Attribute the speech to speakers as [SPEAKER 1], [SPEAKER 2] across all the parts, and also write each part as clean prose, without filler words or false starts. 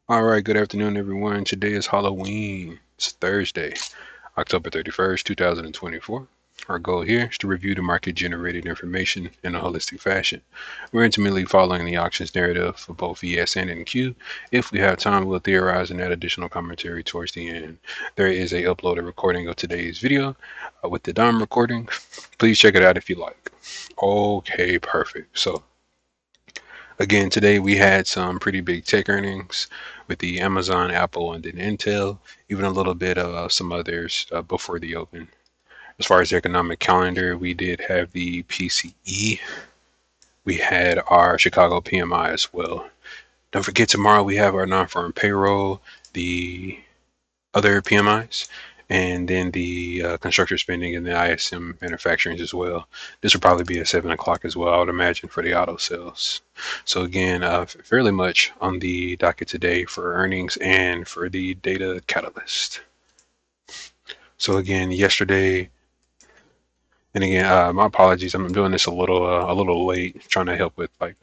[SPEAKER 1] All right, good afternoon, everyone. Today is Halloween. It's Thursday, October 31st, 2024. Our goal here is to review the market generated information in a holistic fashion. We're intimately following the auctions narrative for both ES and NQ. If we have time, we'll theorize and add additional commentary towards the end. There is a uploaded recording of today's video with the DOM recording. Please check it out if you like. Okay, perfect. So again, today we had some pretty big tech earnings with the Amazon, Apple, and then Intel, even a little bit of some others before the open. As far as the economic calendar, we did have the PCE. We had our Chicago PMI as well. Don't forget, tomorrow we have our non-farm payroll, the other PMIs, and then the construction spending and the ISM manufacturing as well. This will probably be at 7 o'clock as well, I would imagine, for the auto sales. So again, fairly much on the docket today for earnings and for the data catalyst. So again, yesterday, and again, my apologies. I'm doing this a little late, trying to help with like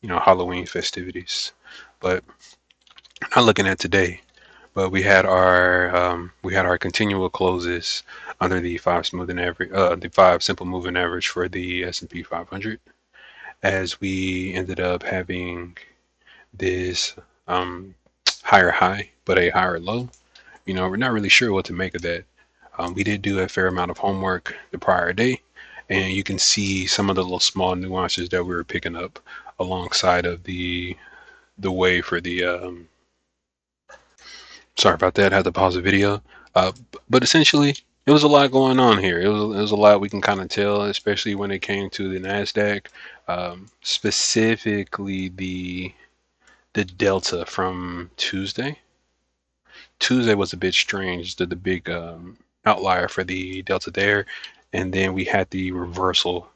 [SPEAKER 1] Halloween festivities, but not looking at today. But we had our continual closes under the five smoothing average, the five simple moving average for the S&P 500, as we ended up having this higher high but a higher low. We're not really sure what to make of that. We did do a fair amount of homework the prior day, and you can see some of the little small nuances that we were picking up alongside of the way for the sorry about that. I had to pause the video. But essentially, it was a lot going on here. It was a lot we can kind of tell, especially when it came to the Nasdaq, specifically the delta from Tuesday. Tuesday was a bit strange. The big outlier for the delta there, and then we had the reversal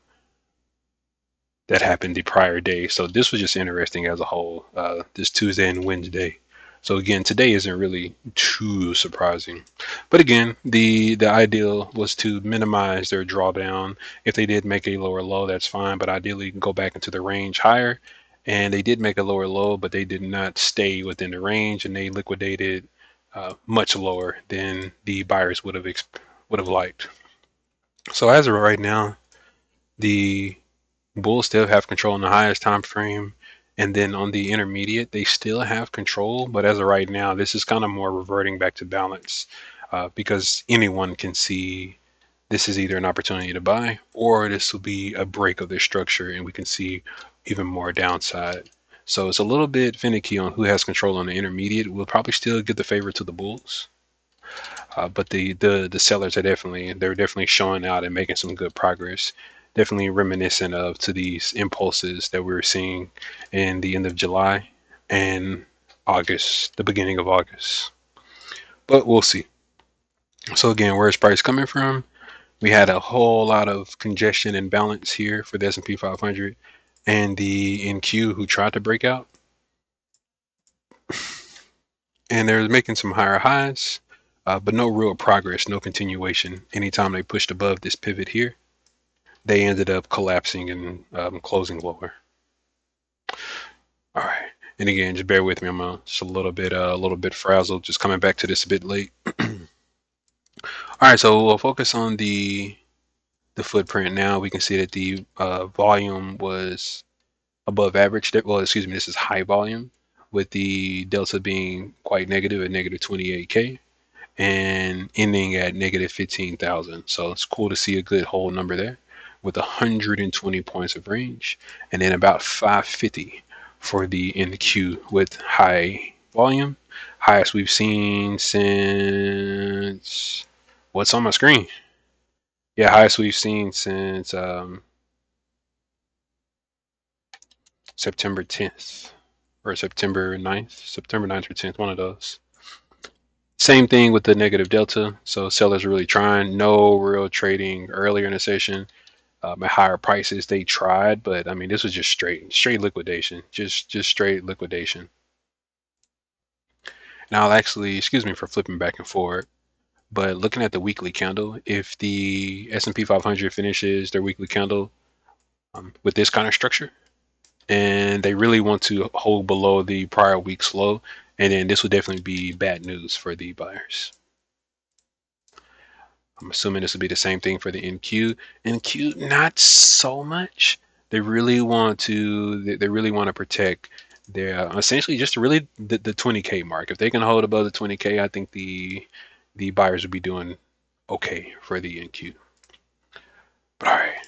[SPEAKER 1] that happened the prior day. So this was just interesting as a whole. This Tuesday and Wednesday. So again, today isn't really too surprising. But again, the ideal was to minimize their drawdown. If they did make a lower low, that's fine. But ideally, go back into the range higher. And they did make a lower low, but they did not stay within the range, and they liquidated much lower than the buyers would have liked. So as of right now, the Bulls still have control in the highest time frame, and then on the intermediate, they still have control. But as of right now, this is kind of more reverting back to balance because anyone can see this is either an opportunity to buy or this will be a break of their structure, and we can see even more downside. So it's a little bit finicky on who has control on the intermediate. We'll probably still get the favor to the Bulls, but the sellers are they're definitely showing out and making some good progress. Definitely reminiscent of to these impulses that we were seeing in the end of July and August, the beginning of August. But we'll see. So again, where's price coming from? We had a whole lot of congestion and balance here for the S&P 500 and the NQ who tried to break out, and they're making some higher highs, but no real progress, no continuation. Anytime they pushed above this pivot here, they ended up collapsing and closing lower. All right. And again, just bear with me. I'm just a little bit frazzled. Just coming back to this a bit late. All right. So we'll focus on the footprint now. We can see that the volume was above average. Well, excuse me. This is high volume, with the delta being quite negative at negative 28K and ending at negative 15,000. So it's cool to see a good whole number there with 120 points of range, and then about 550 for the NQ with high volume, highest we've seen since what's on my screen. Yeah, highest we've seen since September 10th or September 9th or 10th, one of those. Same thing with the negative delta. So sellers are really trying. No real trading earlier in the session at higher prices. They tried, but I mean, this was just straight liquidation, just straight liquidation. And I'll actually, excuse me for flipping back and forth, but looking at the weekly candle, if the S&P 500 finishes their weekly candle with this kind of structure, and they really want to hold below the prior week's low, And then this would definitely be bad news for the buyers. I'm assuming this will be the same thing for the NQ. NQ, not so much. They really want to protect their essentially just really the 20K mark. If they can hold above the 20K, I think the buyers would be doing okay for the NQ. But all right,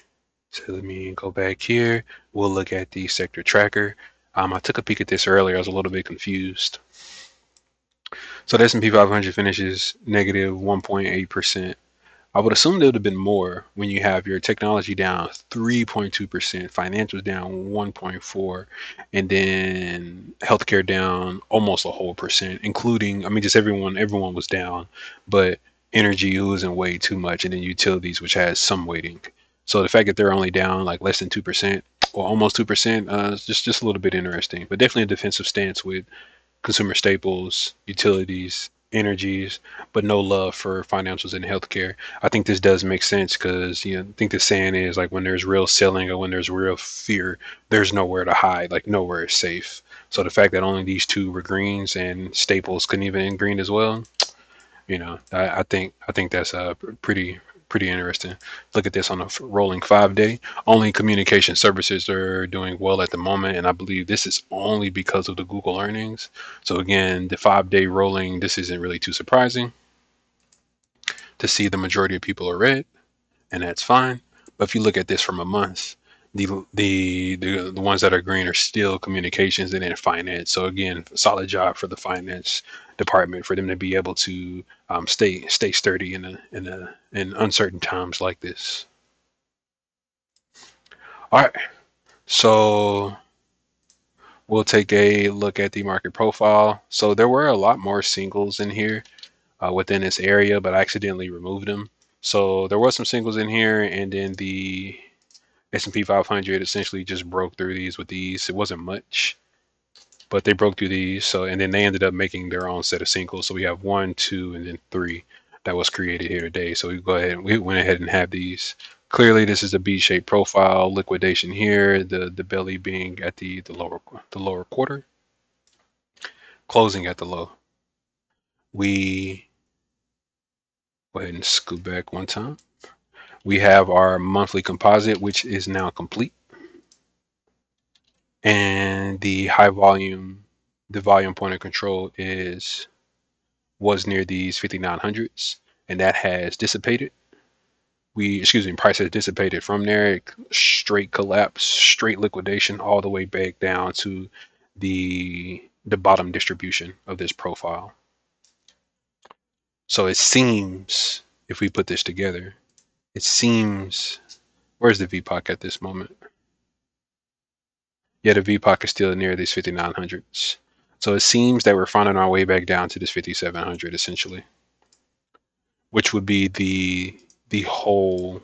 [SPEAKER 1] so let me go back here. We'll look at the sector tracker. I took a peek at this earlier. I was a little bit confused. So the S&P 500 finishes negative 1.8%. I would assume there would have been more when you have your technology down 3.2%, financials down 1.4, and then healthcare down almost a whole percent, including, I mean, just everyone was down, but energy wasn't way too much, and then utilities, which has some weighting. So the fact that they're only down like less than 2% or almost 2%, is just a little bit interesting, but definitely a defensive stance with consumer staples, utilities, energies, but no love for financials and healthcare. I think this does make sense because I think the saying is like when there's real selling or when there's real fear, there's nowhere to hide, like nowhere is safe. So the fact that only these two were greens and staples couldn't even green as well, I think that's pretty interesting. Look at this on a rolling 5 day. Only communication services are doing well at the moment, and I believe this is only because of the Google earnings. So again, the 5 day rolling, this isn't really too surprising to see the majority of people are red, and that's fine. But if you look at this from a month, the ones that are green are still communications and then finance. So again, solid job for the finance department for them to be able to stay sturdy in uncertain times like this. All right, so we'll take a look at the market profile. So there were a lot more singles in here within this area, but I accidentally removed them. So there was some singles in here, and then the S&P 500 essentially just broke through these with these. It wasn't much, but they broke through these. So, and then they ended up making their own set of singles. So we have one, two, and then three that was created here today. So we went ahead and have these. Clearly, this is a B-shaped profile. Liquidation here. The belly being at the lower quarter, closing at the low. We go ahead and scoot back one time. We have our monthly composite, which is now complete. And the volume point of control was near these 5900s, and that has dissipated. Price has dissipated from there, straight collapse, straight liquidation, all the way back down to the bottom distribution of this profile. So it seems, if we put this together, it seems, where's the VPOC at this moment? Yeah, the VPOC is still near these 5900s. So it seems that we're finding our way back down to this 5700 essentially, which would be the whole,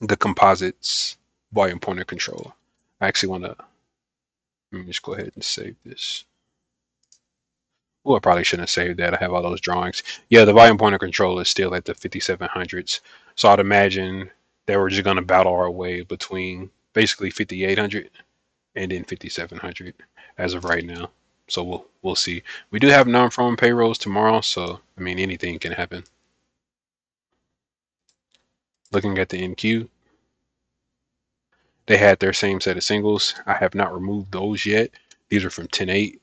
[SPEAKER 1] the composites volume pointer control. I actually want to, let me just go ahead and save this. Oh, I probably shouldn't have saved that. I have all those drawings. Yeah, the volume pointer control is still at the 5700s. So I'd imagine that we're just going to battle our way between basically 5800 and then 5700 as of right now. So we'll see. We do have non-farm payrolls tomorrow, so I mean anything can happen. Looking at the NQ, they had their same set of singles. I have not removed those yet. These are from 10/8.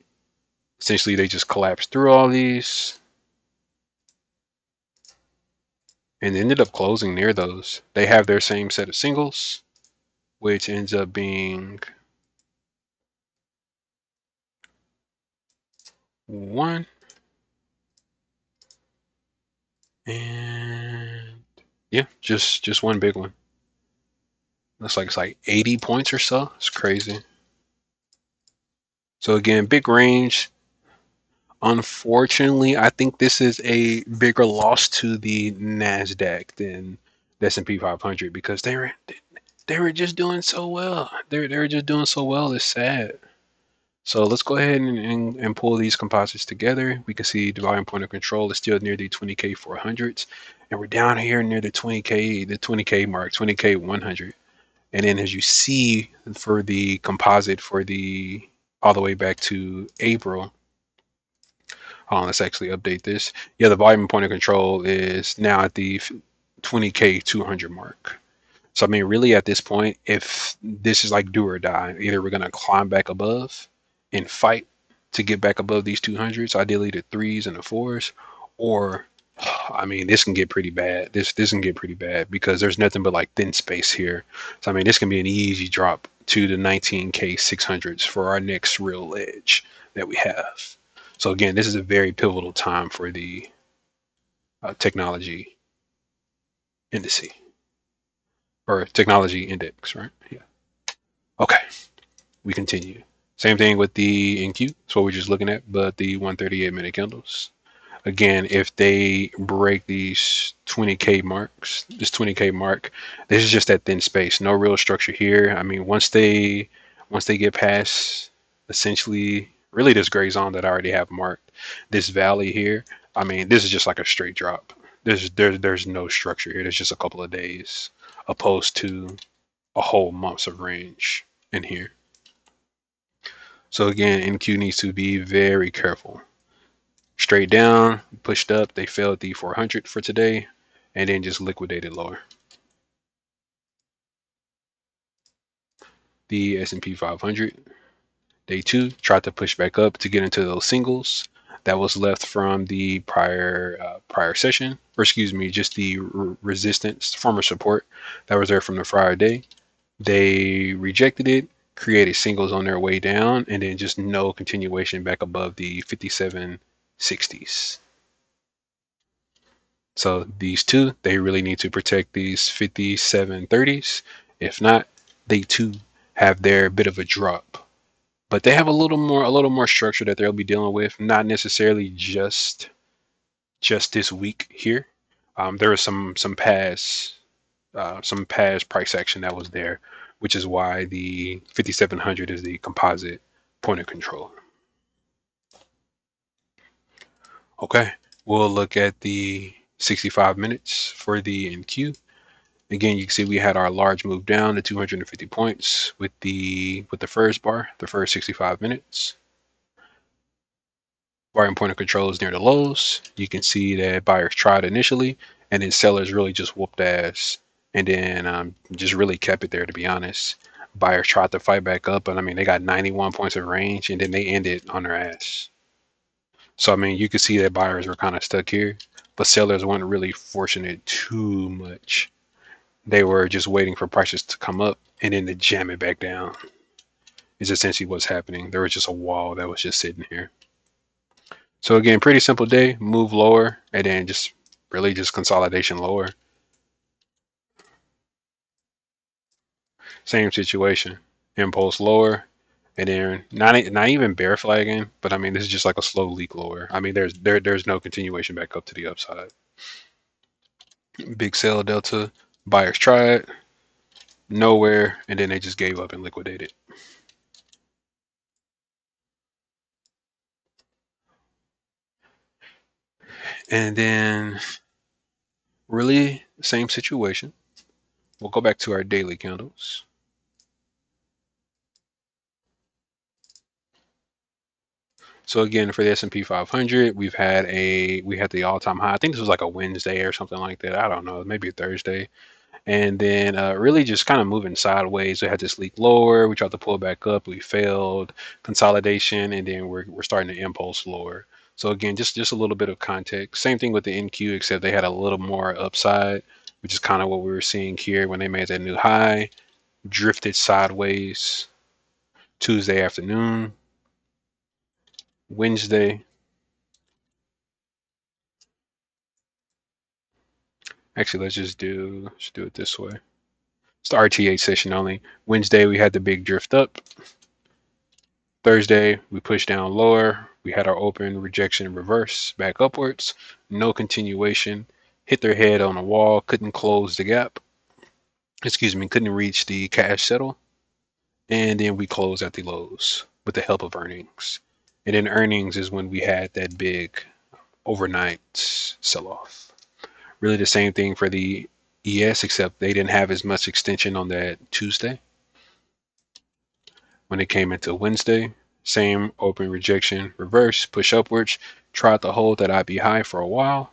[SPEAKER 1] Essentially, they just collapsed through all these and ended up closing near those. They have their same set of singles, which ends up being 1 and yeah, just one big one. Looks like it's like 80 points or so. It's crazy. So again, big range. Unfortunately, I think this is a bigger loss to the Nasdaq than the S&P 500 because they were just doing so well. They were just doing so well. It's sad. So let's go ahead and pull these composites together. We can see the volume point of control is still near the 20K 400s, and we're down here near the 20K mark, 20K 100. And then as you see for the composite for the all the way back to April, hold on, let's actually update this. Yeah, the volume point of control is now at the 20K 200 mark. So I mean, really at this point, if this is like do or die, either we're gonna climb back above and fight to get back above these 200s, ideally the threes and the fours, or I mean, this can get pretty bad. This can get pretty bad because there's nothing but like thin space here. So I mean, this can be an easy drop to the 19K 600s for our next real edge that we have. So again, this is a very pivotal time for the technology indice or technology index, right? Yeah. Okay, we continue. Same thing with the NQ. That's what we're just looking at, but the 138-minute candles. Again, if they break these 20K marks, this 20K mark, this is just that thin space. No real structure here. I mean, once they get past essentially really this gray zone that I already have marked, this valley here, I mean, this is just like a straight drop. There's no structure here. There's just a couple of days opposed to a whole months of range in here. So again, NQ needs to be very careful. Straight down, pushed up, they failed the 400 for today, and then just liquidated lower. The S&P 500, day two, tried to push back up to get into those singles that was left from the prior session, or excuse me, just the resistance, former support that was there from the prior day. They rejected it, created singles on their way down, and then just no continuation back above the 5760s. So these two, they really need to protect these 5730s. If not, they too have their bit of a drop. But they have a little more structure that they'll be dealing with, not necessarily just this week here. There was some past price action that was there, which is why the 5700 is the composite point of control. Okay, we'll look at the 65 minutes for the NQ. Again, you can see we had our large move down to 250 points with the first bar, the first 65 minutes. Volume point of control is near the lows. You can see that buyers tried initially, and then sellers really just whooped ass, and then just really kept it there. To be honest, buyers tried to fight back up, but I mean they got 91 points of range, and then they ended on their ass. So I mean you can see that buyers were kind of stuck here, but sellers weren't really forcing it too much. They were just waiting for prices to come up and then to jam it back down. Is essentially what's happening. There was just a wall that was just sitting here. So again, pretty simple day, move lower and then just really just consolidation lower. Same situation, impulse lower and then not even bear flagging, but I mean, this is just like a slow leak lower. I mean, there's no continuation back up to the upside. Big sell delta, buyers tried, nowhere, and then they just gave up and liquidated. And then really same situation. We'll go back to our daily candles. So again, for the S&P 500, we had the all-time high. I think this was like a Wednesday or something like that. I don't know, maybe a Thursday. And then really just kind of moving sideways. We had this leak lower. We tried to pull back up. We failed. Consolidation, and then we're starting to impulse lower. So again, just a little bit of context. Same thing with the NQ, except they had a little more upside, which is kind of what we were seeing here when they made that new high, drifted sideways Tuesday afternoon, Wednesday. Actually, let's do it this way. It's the RTA session only. Wednesday, we had the big drift up. Thursday, we pushed down lower. We had our open rejection reverse back upwards. No continuation. Hit their head on a wall. Couldn't close the gap. Excuse me, couldn't reach the cash settle. And then we closed at the lows with the help of earnings. And then earnings is when we had that big overnight sell off. Really the same thing for the ES, except they didn't have as much extension on that Tuesday. When it came into Wednesday, same open rejection, reverse, push upwards, tried to hold that IB high for a while,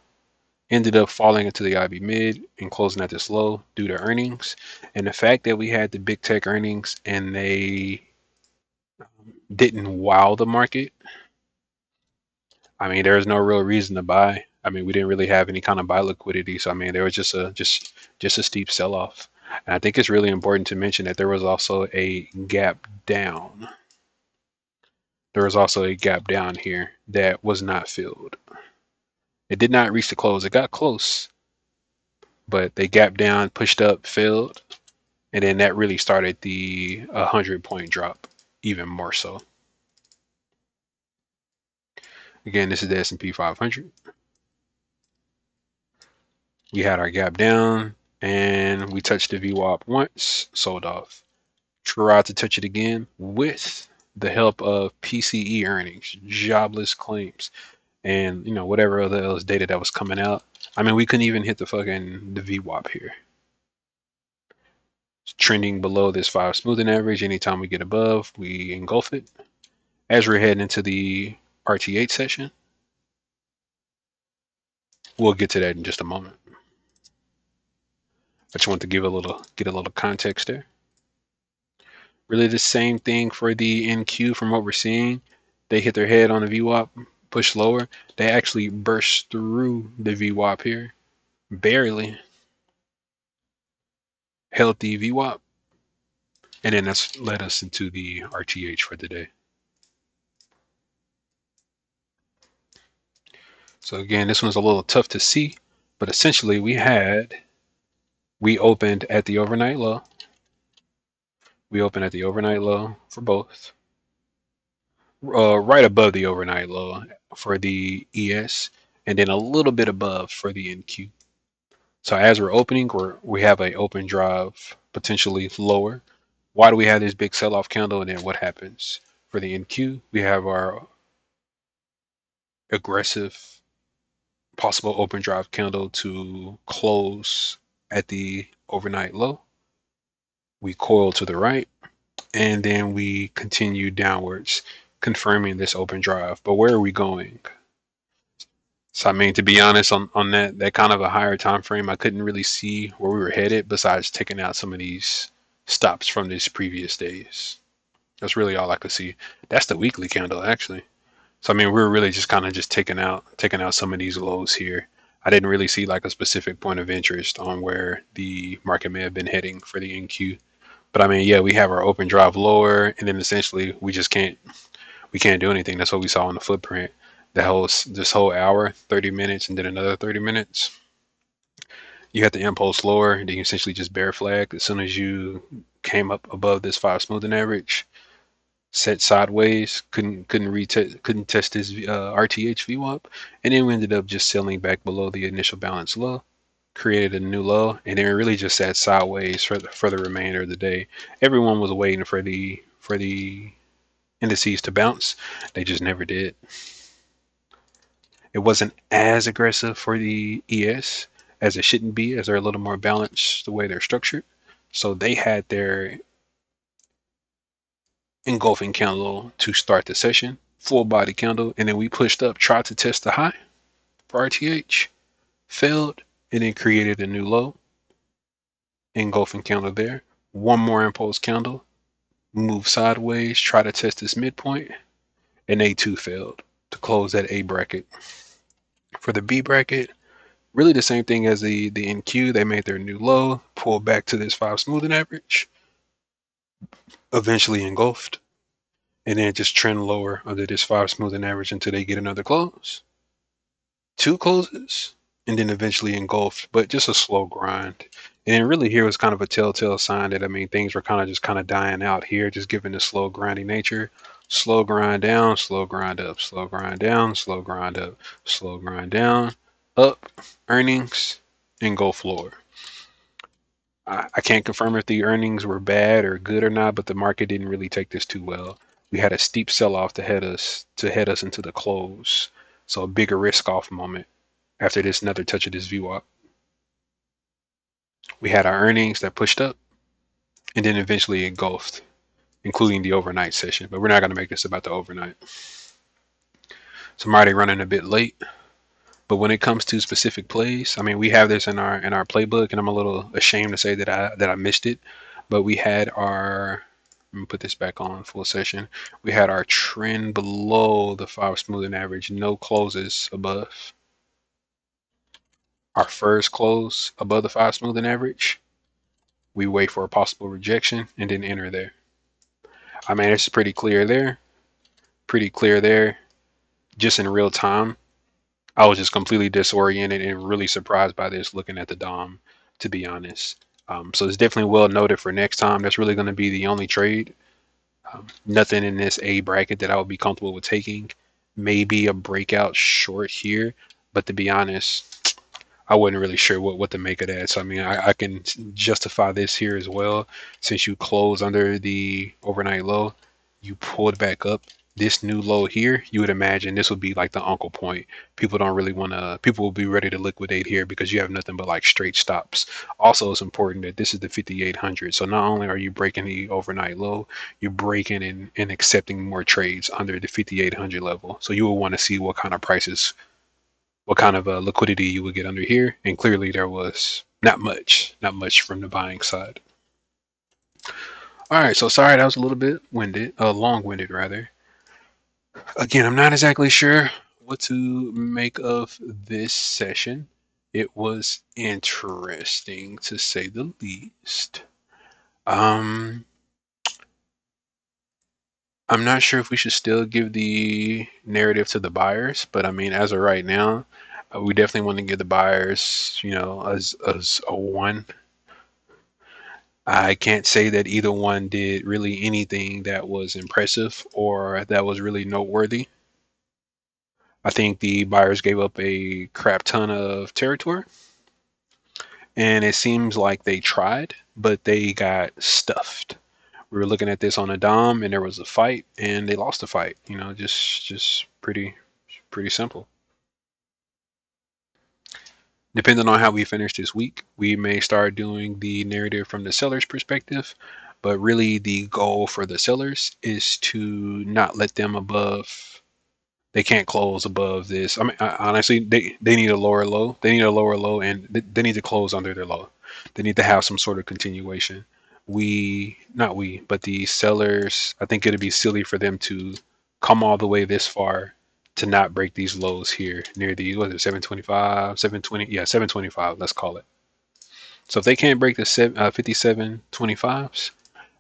[SPEAKER 1] ended up falling into the IB mid and closing at this low due to earnings. And the fact that we had the big tech earnings and they didn't wow the market, I mean, there was no real reason to buy. I mean, we didn't really have any kind of buy liquidity, so I mean, there was just a steep sell off. And I think it's really important to mention that there was also a gap down. There was also a gap down here that was not filled. It did not reach the close. It got close, but they gapped down, pushed up, filled, and then that really started the 100-point drop, even more so. Again, this is the S&P 500. We had our gap down, and we touched the VWAP once, sold off. Tried to touch it again with the help of PCE earnings, jobless claims, and whatever other else data that was coming out. I mean, we couldn't even hit the VWAP here. It's trending below this 5 smoothing average. Anytime we get above, we engulf it. As we're heading into the RTH session, we'll get to that in just a moment. I just want to get a little context there. Really the same thing for the NQ from what we're seeing. They hit their head on the VWAP, push lower. They actually burst through the VWAP here, barely. Healthy VWAP. And then that's led us into the RTH for the day. So again, this one's a little tough to see, but essentially we opened at the overnight low. We opened at the overnight low for both. Right above the overnight low for the ES, and then a little bit above for the NQ. So as we're opening, we have an open drive potentially lower. Why do we have this big sell-off candle, and then what happens? For the NQ, we have our aggressive possible open drive candle to close at the overnight low. We coil to the right, and then we continue downwards, confirming this open drive. But where are we going? So I mean, to be honest, on that kind of a higher time frame, I couldn't really see where we were headed besides taking out some of these stops from these previous days. That's really all I could see. That's the weekly candle actually. So I mean, we were really just kind of just taking out some of these lows here. I didn't really see like a specific point of interest on where the market may have been heading for the NQ. But I mean, yeah, we have our open drive lower, and then essentially we can't do anything. That's what we saw on the footprint. This whole hour, 30 minutes, and then another 30 minutes. You had the impulse lower, and then you essentially just bear flagged as soon as you came up above this 5 smoothing average. Set sideways, couldn't test this RTH VWAP, and then we ended up just selling back below the initial balance low, created a new low, and then really just sat sideways for the remainder of the day. Everyone was waiting for the indices to bounce. They just never did. It wasn't as aggressive for the ES as it shouldn't be, as they're a little more balanced the way they're structured. So they had their engulfing candle to start the session, full body candle, and then we pushed up, tried to test the high for RTH, failed, and then created a new low. Engulfing candle there. One more impulse candle, move sideways, try to test this midpoint, and they too failed to close that A bracket. For the B bracket, really the same thing as the NQ. They made their new low, pulled back to this 5 smoothing average, eventually engulfed, and then just trend lower under this 5 smoothing average until they get another close. 2 closes, and then eventually engulfed, but just a slow grind. And then really here was kind of a telltale sign that, I mean, things were kind of dying out here, just given the slow grinding nature. Slow grind down, slow grind up, slow grind down, slow grind up, slow grind down, up, earnings, engulf lower. I can't confirm if the earnings were bad or good or not, but the market didn't really take this too well. We had a steep sell-off to head us into the close. So a bigger risk off moment after this another touch of this VWAP. We had our earnings that pushed up and then eventually engulfed, including the overnight session. But we're not going to make this about the overnight. So I'm already running a bit late. But when it comes to specific plays, I mean, we have this in our playbook, and I'm a little ashamed to say that I missed it. But we had our let me put this back on full session. We had our trend below the 5 smoothing average, no closes above. Our first close above the 5 smoothing average, we wait for a possible rejection and then enter there. I mean, it's pretty clear there, pretty clear there, just in real time. I was just completely disoriented and really surprised by this looking at the DOM, to be honest. So it's definitely well noted for next time. That's really going to be the only trade. Nothing in this A bracket that I would be comfortable with taking. Maybe a breakout short here, but to be honest, I wasn't really sure what to make of that. So I mean, I can justify this here as well. Since you close under the overnight low, you pulled back up this new low here. You would imagine this would be like the uncle point. People don't really want to. People will be ready to liquidate here because you have nothing but like straight stops. Also, it's important that this is the 5800. So not only are you breaking the overnight low, you're breaking and accepting more trades under the 5800 level. So you will want to see what kind of prices, what kind of liquidity you would get under here. And clearly there was not much from the buying side. All right, so sorry that was a little bit winded, long-winded rather. Again, I'm not exactly sure what to make of this session. It was interesting to say the least. Um, I'm not sure if we should still give the narrative to the buyers, but I mean, as of right now, we definitely want to give the buyers, as a one. I can't say that either one did really anything that was impressive or that was really noteworthy. I think the buyers gave up a crap ton of territory, and it seems like they tried, but they got stuffed. We were looking at this on a dom, and there was a fight, and they lost the fight. Just pretty simple. Depending on how we finish this week, we may start doing the narrative from the seller's perspective. But really, the goal for the sellers is to not let them above. They can't close above this. I mean, honestly, they need a lower low. They need a lower low, and they need to close under their low. They need to have some sort of continuation. Not we, but the sellers, I think it'd be silly for them to come all the way this far to not break these lows here near the, what is it, 725, 720? Yeah, 725, let's call it. So if they can't break the 5725s,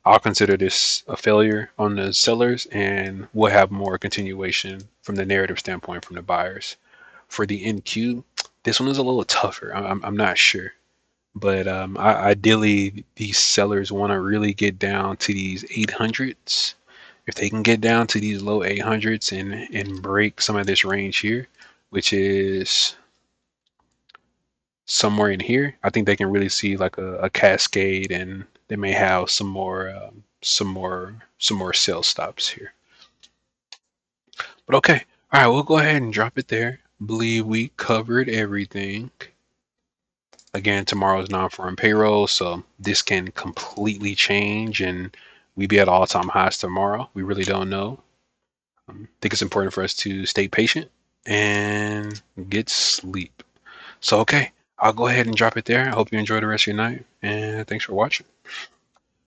[SPEAKER 1] I'll consider this a failure on the sellers, and we'll have more continuation from the narrative standpoint from the buyers. For the NQ, this one is a little tougher. I'm not sure, but ideally, these sellers want to really get down to these 800s. If they can get down to these low 800s and break some of this range here, which is somewhere in here, I think they can really see like a cascade, and they may have some more sell stops here. But okay, all right, we'll go ahead and drop it there. Believe we covered everything. Again, tomorrow's non-farm payroll, so this can completely change, and we be at all-time highs tomorrow. We really don't know. I think it's important for us to stay patient and get sleep. So, okay, I'll go ahead and drop it there. I hope you enjoy the rest of your night, and thanks for watching.